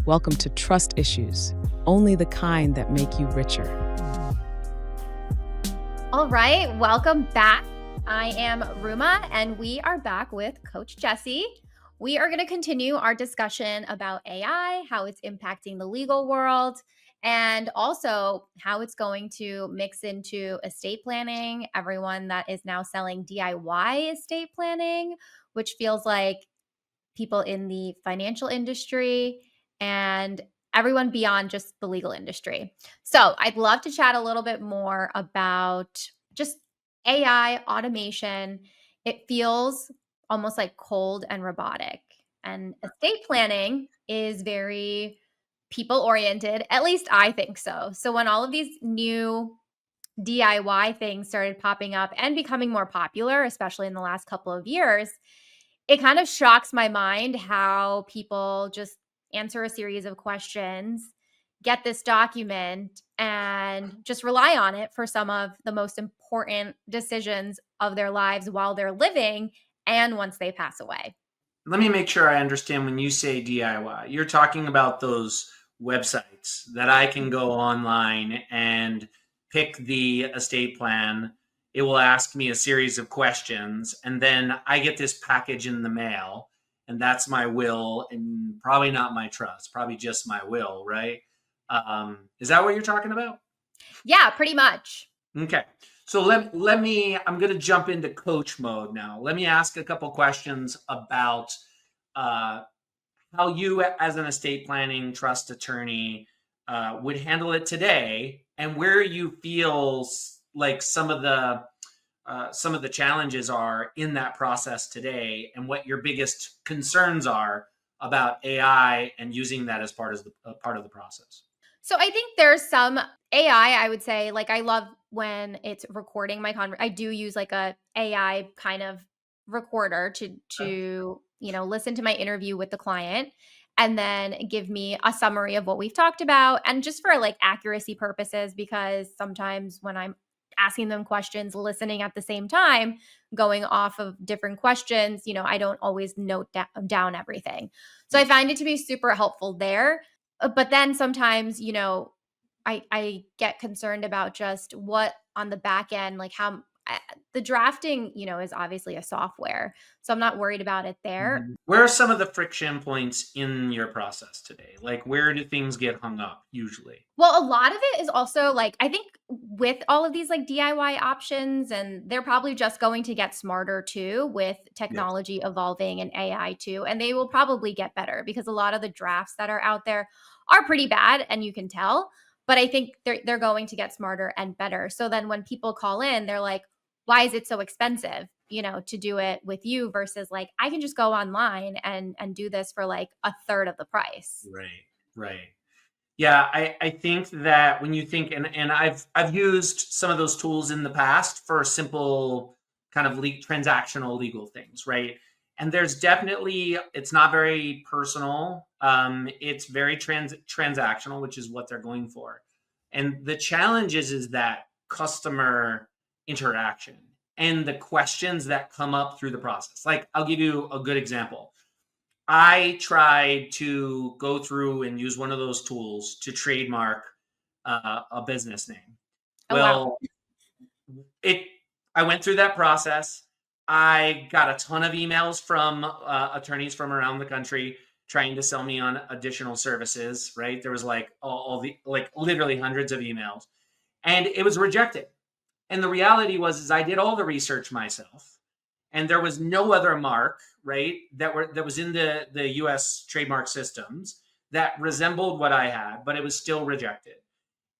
Welcome to Trust Issues, only the kind that make you richer. All right, welcome back. I am Ruma, and we are back with Coach Jesse. We are going to continue our discussion about AI, how it's impacting the legal world, and also how it's going to mix into estate planning. Everyone that is now selling DIY estate planning, which feels like people in the financial industry and everyone beyond just the legal industry. So I'd love to chat a little bit more about just AI automation. It feels almost like cold and robotic. And estate planning is very people oriented. At least I think so. So when all of these new DIY things started popping up and becoming more popular, especially in the last couple of years, it kind of shocks my mind how people just answer a series of questions, get this document, and just rely on it for some of the most important decisions of their lives while they're living and once they pass away. Let me make sure I understand when you say DIY. You're talking about those websites that I can go online and pick the estate plan. It will ask me a series of questions, and then I get this package in the mail, and that's my will, and probably not my trust, probably just my will, right? Is that what you're talking about? Yeah, pretty much. Okay. So let me, I'm going to jump into coach mode now. Let me ask a couple questions about how you as an estate planning trust attorney would handle it today, and where you feel like some of the challenges are in that process today, and what your biggest concerns are about AI and using that as part of the process. So I think there's some AI, I would say, like I love when it's recording my I do use like a AI kind of recorder to listen to my interview with the client and then give me a summary of what we've talked about, and just for like accuracy purposes, because sometimes when I'm asking them questions, listening at the same time, going off of different questions, I don't always note down everything. So I find it to be super helpful there. But then sometimes, I get concerned about just what on the back end, like how the drafting, is obviously a software. So I'm not worried about it there. Mm-hmm. Where are some of the friction points in your process today? Like, where do things get hung up usually? Well, a lot of it is also like, I think with all of these like DIY options, and they're probably just going to get smarter too with technology evolving and AI too. And they will probably get better because a lot of the drafts that are out there are pretty bad, and you can tell. But I think they're going to get smarter and better. So then when people call in, they're like, why is it so expensive, to do it with you versus like, I can just go online and do this for like a third of the price. Right. Yeah, I think that when you think, and I've used some of those tools in the past for simple kind of transactional legal things, right? And there's definitely, it's not very personal. It's very transactional, which is what they're going for. And the challenge is that customer interaction and the questions that come up through the process. Like, I'll give you a good example. I tried to go through and use one of those tools to trademark a business name. Wow. I went through that process. I got a ton of emails from attorneys from around the country trying to sell me on additional services, right? There was like literally hundreds of emails, and it was rejected. And the reality is I did all the research myself, and there was no other mark, right, that was in the US trademark systems that resembled what I had, but it was still rejected.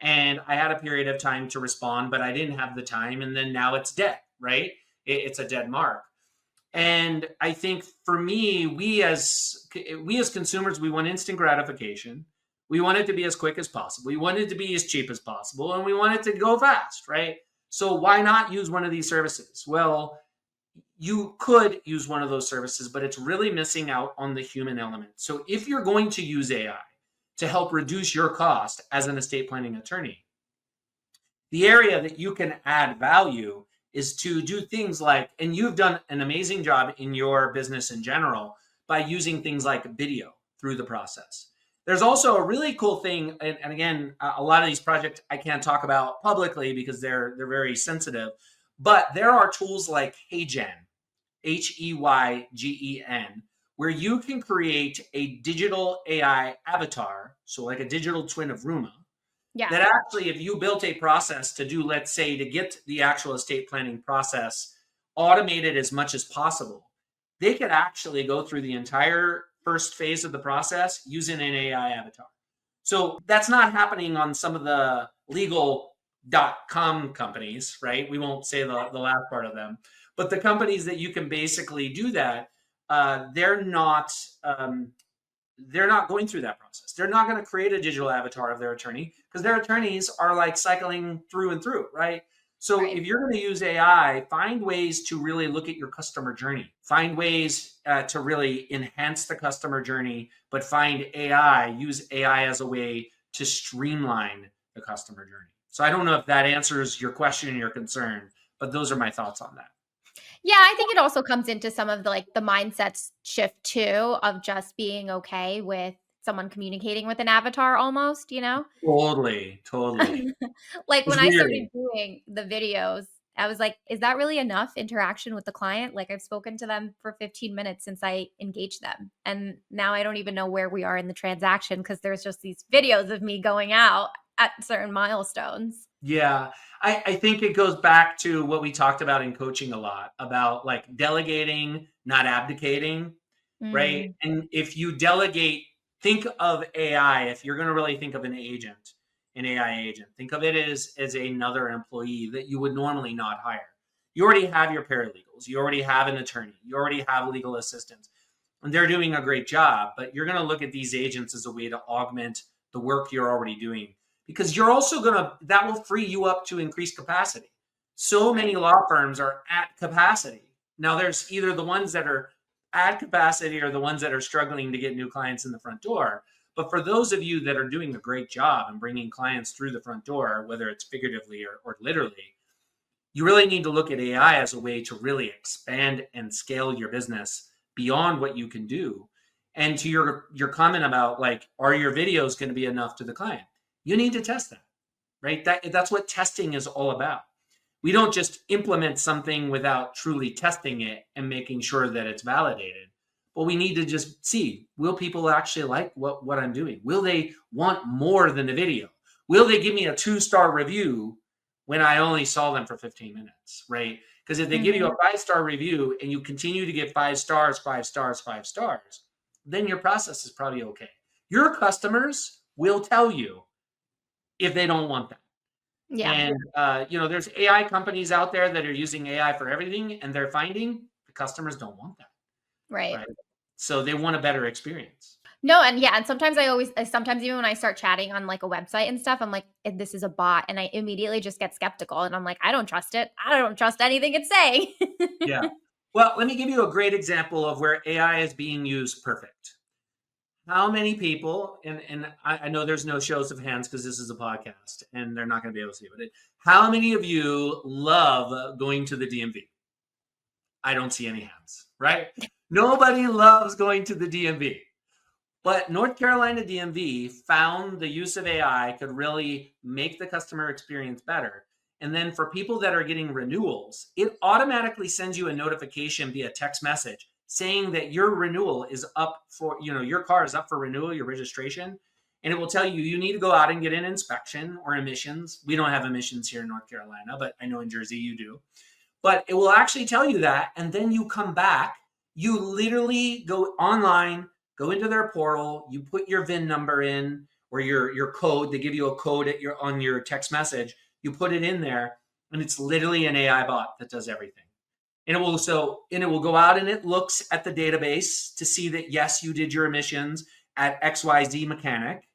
And I had a period of time to respond, but I didn't have the time. And then now it's dead, right? It's a dead mark. And I think for me, we as consumers, we want instant gratification. We want it to be as quick as possible. We want it to be as cheap as possible, and we want it to go fast, right? So why not use one of these services? Well, you could use one of those services, but it's really missing out on the human element. So if you're going to use AI to help reduce your cost as an estate planning attorney, the area that you can add value is to do things like, and you've done an amazing job in your business in general by using things like video through the process. There's also a really cool thing, and again, a lot of these projects I can't talk about publicly because they're very sensitive, but there are tools like Heygen, Heygen, where you can create a digital AI avatar, so like a digital twin of Ruma, Yeah. that actually, if you built a process to do, let's say, to get the actual estate planning process automated as much as possible, they could actually go through the entire first phase of the process using an AI avatar. So that's not happening on some of the legal.com companies, right? We won't say the last part of them, but the companies that you can basically do that, they're not going through that process. They're not going to create a digital avatar of their attorney because their attorneys are like cycling through and through, right? So if you're going to use AI, find ways to really look at your customer journey. Find ways to really enhance the customer journey, but use AI as a way to streamline the customer journey. So I don't know if that answers your question and your concern, but those are my thoughts on that. Yeah, I think it also comes into some of the mindset shift too, of just being okay with someone communicating with an avatar almost, Totally. Like It's when I weird. started doing the videos, I was like, is that really enough interaction with the client? Like I've spoken to them for 15 minutes since I engaged them. And now I don't even know where we are in the transaction because there's just these videos of me going out at certain milestones. Yeah, I think it goes back to what we talked about in coaching a lot about like delegating, not abdicating, right? And if you delegate, think of AI, if you're going to really think of an agent, an AI agent, think of it as another employee that you would normally not hire. You already have your paralegals, you already have an attorney, you already have legal assistants, and they're doing a great job, but you're going to look at these agents as a way to augment the work you're already doing. Because you're also that will free you up to increase capacity. So many law firms are at capacity. Now there's either the ones that are at capacity or the ones that are struggling to get new clients in the front door. But for those of you that are doing a great job and bringing clients through the front door, whether it's figuratively or literally, you really need to look at AI as a way to really expand and scale your business beyond what you can do. And to your comment about like, are your videos going to be enough to the client? You need to test that, right? That's what testing is all about. We don't just implement something without truly testing it and making sure that it's validated. But we need to just see, will people actually like what I'm doing? Will they want more than the video? Will they give me a 2-star review when I only saw them for 15 minutes, right? Because if they give you a 5-star review and you continue to get 5 stars, 5 stars, 5 stars, then your process is probably okay. Your customers will tell you if they don't want that. Yeah. And, there's AI companies out there that are using AI for everything, and they're finding the customers don't want that. Right. So they want a better experience. No, and yeah, and sometimes sometimes even when I start chatting on like a website and stuff, I'm like, this is a bot, and I immediately just get skeptical, and I'm like, I don't trust it. I don't trust anything it's saying. Yeah. Well, let me give you a great example of where AI is being used perfect. How many people, and I know there's no shows of hands because this is a podcast and they're not going to be able to see it, how many of you love going to the DMV? I don't see any hands, right? Nobody loves going to the DMV. But North Carolina DMV found the use of AI could really make the customer experience better. And then for people that are getting renewals, it automatically sends you a notification via text message saying that your renewal is up for, your car is up for renewal, your registration. And it will tell you, you need to go out and get an inspection or emissions. We don't have emissions here in North Carolina, but I know in Jersey you do. But it will actually tell you that. And then you come back, you literally go online, go into their portal, you put your VIN number in or your code. They give you a code on your text message. You put it in there, and it's literally an AI bot that does everything. And it will go out and it looks at the database to see that, yes, you did your emissions at XYZ mechanic.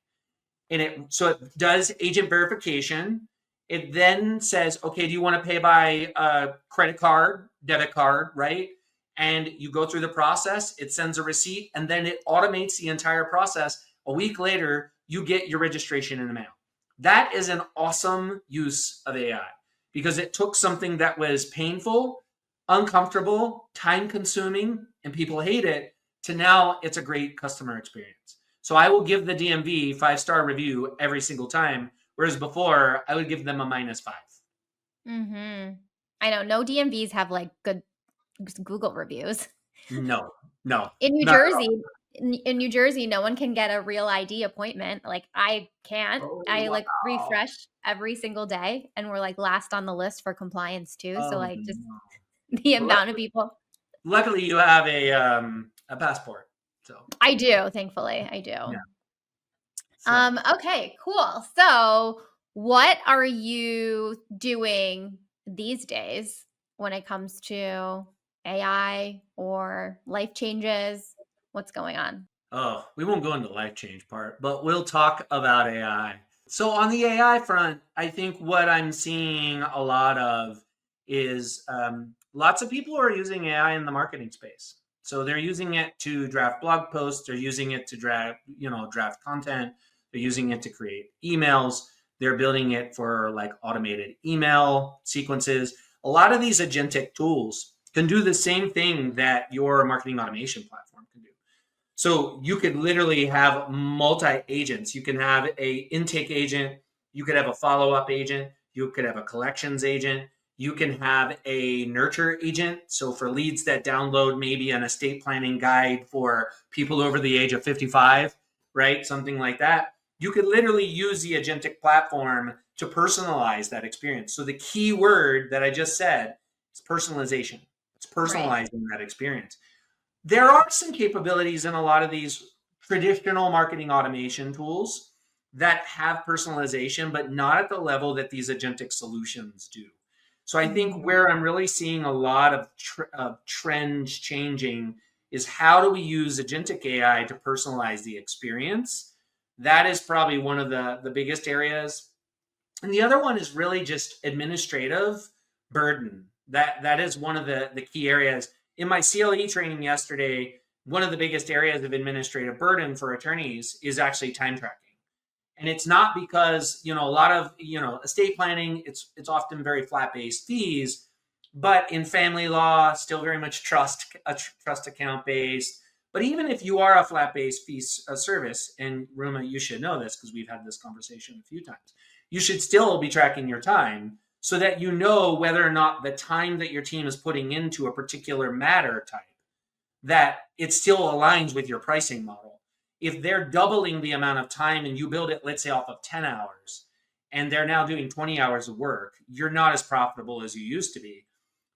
And it does agent verification. It then says, okay, do you want to pay by credit card, debit card, right? And you go through the process, it sends a receipt, and then it automates the entire process. A week later, you get your registration in the mail. That is an awesome use of AI because it took something that was painful, uncomfortable, time consuming, and people hate it, to now it's a great customer experience. So I will give the DMV 5-star review every single time, whereas before I would give them a -5. Mm-hmm. I know no DMVs have like good Google reviews. No, no, In New not at all. Jersey, in New Jersey, no one can get a real ID appointment. Like I can't. Oh, I like wow. refresh every single day, and we're like last on the list for compliance too. So Oh, like just no. the Well, amount of people. luckily you have a passport. So, I do, thankfully, I do. yeah. So, Okay, cool. So, what are you doing these days when it comes to AI or life changes? What's going on? oh, we won't go into the life change part, but we'll talk about AI. So on the AI front, I think what I'm seeing a lot of is lots of people are using AI in the marketing space. So they're using it to draft blog posts, they're using it to draft content, they're using it to create emails, they're building it for like automated email sequences. A lot of these agentic tools can do the same thing that your marketing automation platform can do. So you could literally have multi agents. You can have a intake agent. You could have a follow up agent. You could have a collections agent. You can have a nurture agent. So for leads that download maybe an estate planning guide for people over the age of 55, right? Something like that. You could literally use the agentic platform to personalize that experience. So the key word that I just said is personalization. It's Right. personalizing that experience. There are some capabilities in a lot of these traditional marketing automation tools that have personalization, but not at the level that these agentic solutions do. So I think Mhm. where I'm really seeing a lot of trends changing is how do we use agentic AI to personalize the experience? That is probably one of the biggest areas. And the other one is really just administrative burden. That is one of the key areas. In my CLE training yesterday, one of the biggest areas of administrative burden for attorneys is actually time tracking. And it's not because, a lot of, estate planning, it's often very flat-based fees, but in family law, still very much trust account based. But even if you are a flat-based fee service, and Ruma, you should know this because we've had this conversation a few times, you should still be tracking your time so that you know whether or not the time that your team is putting into a particular matter type, that it still aligns with your pricing model. If they're doubling the amount of time and you build it, let's say, off of 10 hours, and they're now doing 20 hours of work, you're not as profitable as you used to be.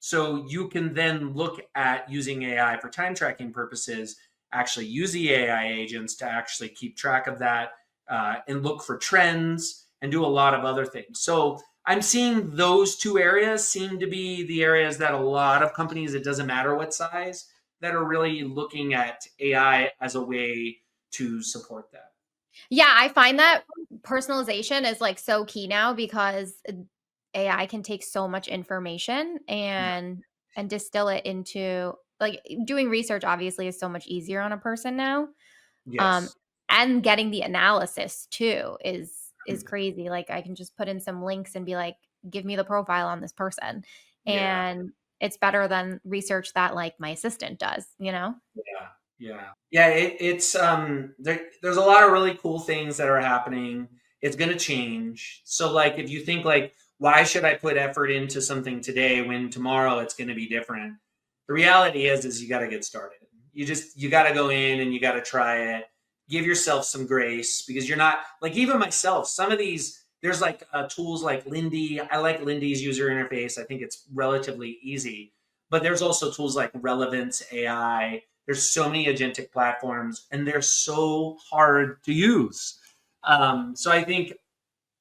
So you can then look at using AI for time tracking purposes, actually use the AI agents to actually keep track of that, and look for trends and do a lot of other things. So I'm seeing those two areas seem to be the areas that a lot of companies, it doesn't matter what size, that are really looking at AI as a way to support that. Yeah, I find that personalization is like so key now because AI can take so much information Yeah. and distill it into like doing research obviously is so much easier on a person now. Um Yes. and getting the analysis too is crazy. Like I can just put in some links and be like, give me the profile on this person. Yeah. And it's better than research that like my assistant does, you know? Yeah. Yeah. Yeah. There's a lot of really cool things that are happening. It's going to change. So, like, if you think, like, why should I put effort into something today when tomorrow it's going to be different? The reality is you got to get started. You got to go in and you got to try it. Give yourself some grace because you're not like, even myself, some of these, there's like tools like Lindy. I like Lindy's user interface. I think it's relatively easy, but there's also tools like Relevance AI. There's so many agentic platforms and they're so hard to use. So I think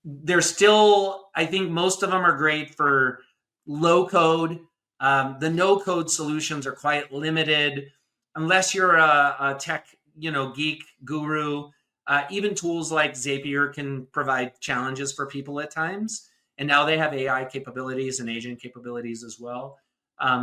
I think most of them are great for low code. The no code solutions are quite limited unless you're a tech, geek guru. Even tools like Zapier can provide challenges for people at times. And now they have AI capabilities and agent capabilities as well.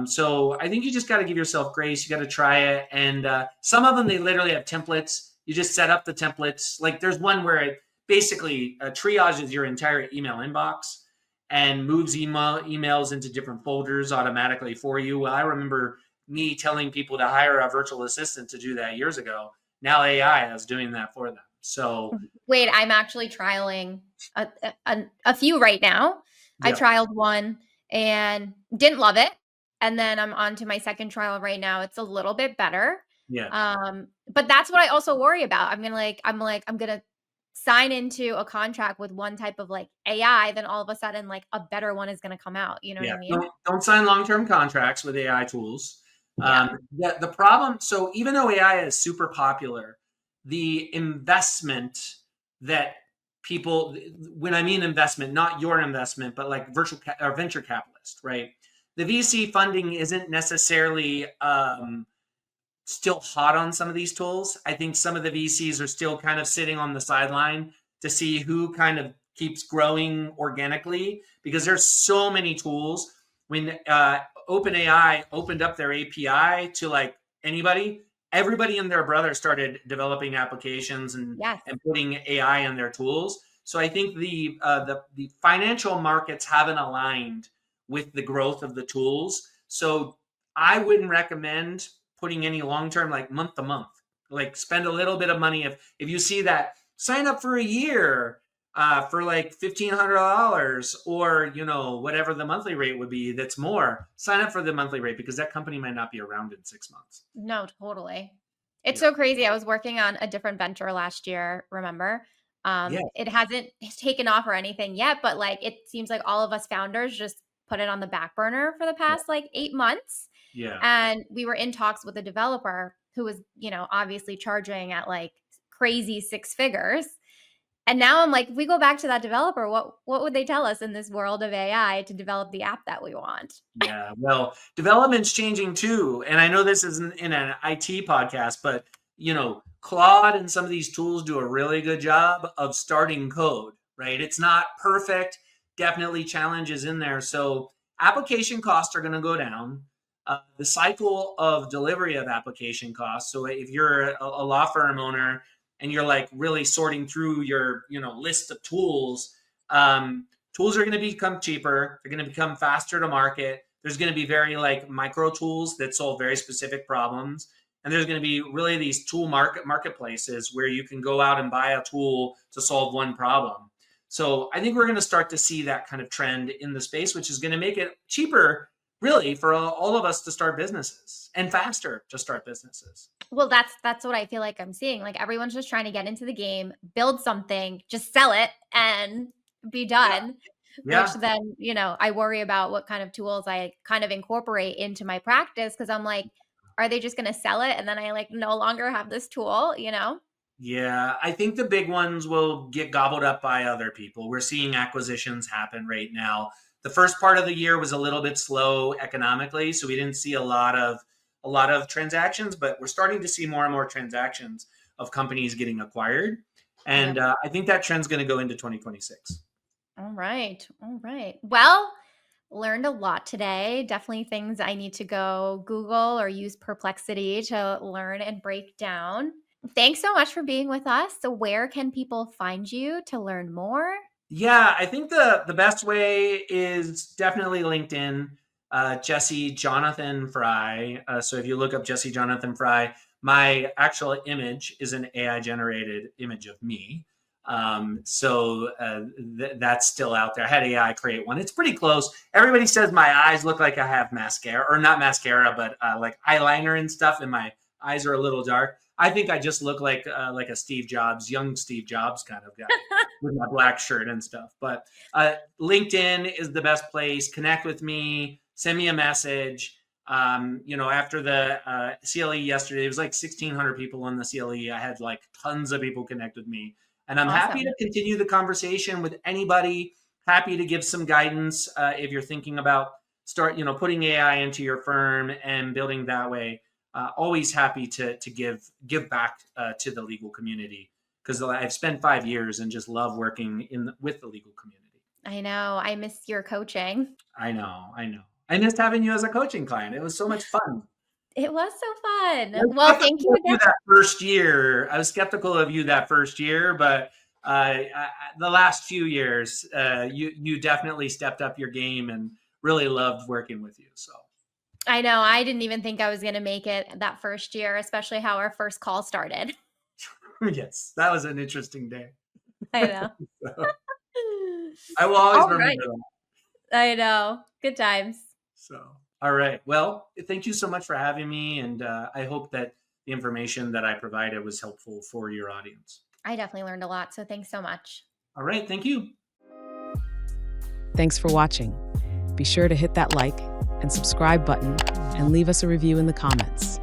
So I think you just got to give yourself grace. You got to try it. And some of them, they literally have templates. You just set up the templates. Like there's one where it basically triages your entire email inbox and moves emails into different folders automatically for you. Well, I remember me telling people to hire a virtual assistant to do that years ago. Now AI is doing that for them. So Wait, I'm actually trialing a few right now. I yeah, trialed one and didn't love it. And then I'm on to my second trial right now. It's a little bit better. yeah, But that's what I also worry about. I'm gonna sign into a contract with one type of like AI, then all of a sudden like a better one is gonna come out. You know what yeah. I mean? Don't sign long-term contracts with AI tools. Yeah. The problem, so even though AI is super popular, the investment that people, when I mean investment, not your investment, but like or venture capitalist, right? The VC funding isn't necessarily still hot on some of these tools. I think some of the VCs are still kind of sitting on the sideline to see who kind of keeps growing organically, because there's so many tools. When OpenAI opened up their API to like anybody, everybody and their brother started developing applications Yes. and putting AI in their tools. So I think the financial markets haven't aligned with the growth of the tools. So I wouldn't recommend putting any long-term, like month to month. Like spend a little bit of money. If you see that, sign up for a year for like $1,500, or whatever the monthly rate would be. That's more. Sign up for the monthly rate, because that company might not be around in 6 months. No, totally. It's Yeah, so crazy. I was working on a different venture last year, remember? yeah, It hasn't taken off or anything yet, but like it seems like all of us founders just put it on the back burner for the yeah, past like 8 months. yeah. And we were in talks with a developer who was, obviously charging at like crazy six figures. And now I'm like, if we go back to that developer, what would they tell us in this world of AI to develop the app that we want? Yeah, well, development's changing too. And I know this isn't in an IT podcast, but Claude and some of these tools do a really good job of starting code, right? It's not perfect, definitely challenges in there. So application costs are going to go down. The cycle of delivery of application costs. So if you're a law firm owner and you're like really sorting through your list of tools, tools are going to become cheaper. They're going to become faster to market. There's going to be very like micro tools that solve very specific problems. And there's going to be really these tool marketplaces where you can go out and buy a tool to solve one problem. So I think we're going to start to see that kind of trend in the space, which is going to make it cheaper, really, for all of us to start businesses, and faster to start businesses. Well, that's what I feel like I'm seeing. Like everyone's just trying to get into the game, build something, just sell it and be done. Yeah. Which then, I worry about what kind of tools I kind of incorporate into my practice, because I'm like, are they just going to sell it and then I like no longer have this tool, Yeah, I think the big ones will get gobbled up by other people. We're seeing acquisitions happen right now. The first part of the year was a little bit slow economically, so we didn't see a lot of transactions, but we're starting to see more and more transactions of companies getting acquired. And Yep. I think that trend's going to go into 2026. All right. All right. Well, learned a lot today. Definitely things I need to go Google or use Perplexity to learn and break down. Thanks so much for being with us. So, where can people find you to learn more? Yeah, I think the best way is definitely LinkedIn. Jesse Jonathan Frye. So if you look up Jesse Jonathan Frye, my actual image is an AI generated image of me. That's still out there. I had AI create one. It's pretty close. Everybody says my eyes look like I have mascara, or not mascara, but like eyeliner and stuff, and my eyes are a little dark. I think I just look like a Steve Jobs, young Steve Jobs kind of guy with my black shirt and stuff. But LinkedIn is the best place. Connect with me. Send me a message. After the CLE yesterday, it was like 1,600 people on the CLE. I had like tons of people connect with me. And I'm happy Awesome. to continue the conversation with anybody. Happy to give some guidance if you're thinking about putting AI into your firm and building that way. Always happy to give back to the legal community, because I've spent 5 years and just love working with the legal community. I know. I miss your coaching. I know. I missed having you as a coaching client. It was so much fun. It was so fun. I was Well, thank you skeptical of again. that first year. I was skeptical of you that first year, but the last few years, you definitely stepped up your game and really loved working with you. So I know. I didn't even think I was going to make it that first year, especially how our first call started. Yes, that was an interesting day. I know. So, I will always All remember right. that. I know. Good times. So, all right. Well, thank you so much for having me. And I hope that the information that I provided was helpful for your audience. I definitely learned a lot. So thanks so much. All right. Thank you. Thanks for watching. Be sure to hit that like and subscribe button and leave us a review in the comments.